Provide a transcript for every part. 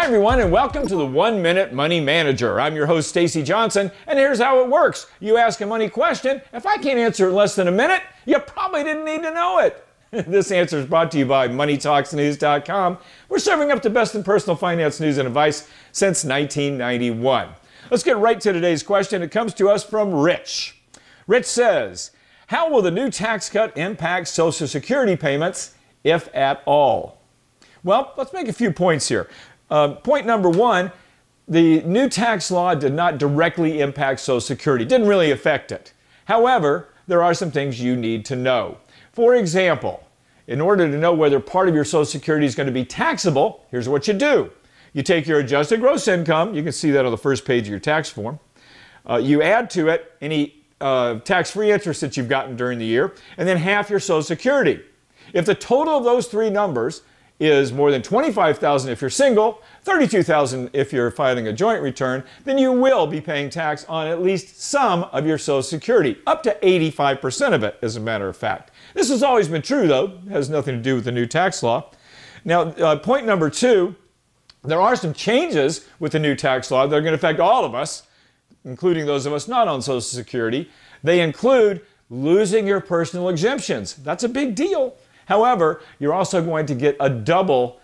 everyone, and welcome to the 1 Minute Money Manager. I'm your host, Stacy Johnson, and here's how it works. You ask a money question. If I can't answer it in less than a minute, you probably didn't need to know it. This answer is brought to you by MoneyTalksNews.com. We're serving up the best in personal finance news and advice since 1991. Let's get right to today's question. It comes to us from Rich. Rich says, how will the new tax cut impact Social Security payments, if at all? Well, let's make a few points here. Point number one, the new tax law did not directly impact Social Security. It didn't really affect it. However, there are some things you need to know. For example, in order to know whether part of your Social Security is going to be taxable, here's what you do. You take your adjusted gross income. You can see that on the first page of your tax form. You add to it any tax-free interest that you've gotten during the year, and then half your Social Security. If the total of those three numbers is more than $25,000 if you're single, $32,000 if you're filing a joint return, then you will be paying tax on at least some of your Social Security, up to 85% of it, as a matter of fact. This has always been true, though. It has nothing to do with the new tax law. Now, point number two, there are some changes with the new tax law that are going to affect all of us, including those of us not on Social Security. They include losing your personal exemptions. That's a big deal. However, you're also going to get a double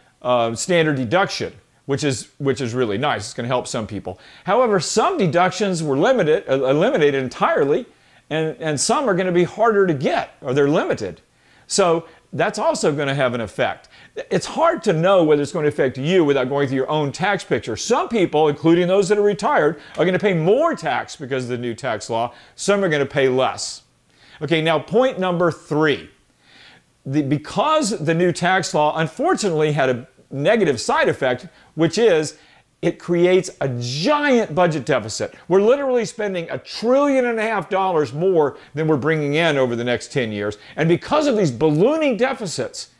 standard deduction, which is really nice. It's going to help some people. However, some deductions were eliminated entirely, and some are going to be harder to get, or they're limited. So that's also going to have an effect. It's hard to know whether it's going to affect you without going through your own tax picture. Some people, including those that are retired, are going to pay more tax because of the new tax law. Some are going to pay less. Okay, now point number three. Because the new tax law unfortunately had a negative side effect, which is it creates a giant budget deficit. We're literally spending $1.5 trillion more than we're bringing in over the next 10 years. And because of these ballooning deficits,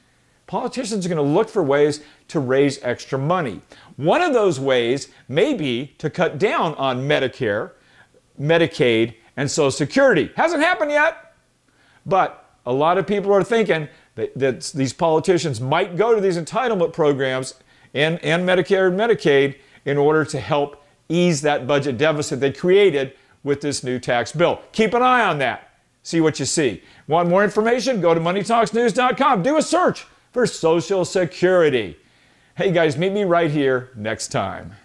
politicians are going to look for ways to raise extra money. One of those ways may be to cut down on Medicare, Medicaid, and Social Security. Hasn't happened yet, but a lot of people are thinking that these politicians might go to these entitlement programs and Medicare and Medicaid in order to help ease that budget deficit they created with this new tax bill. Keep an eye on that. See what you see. Want more information? Go to MoneyTalksNews.com. Do a search for Social Security. Hey guys, meet me right here next time.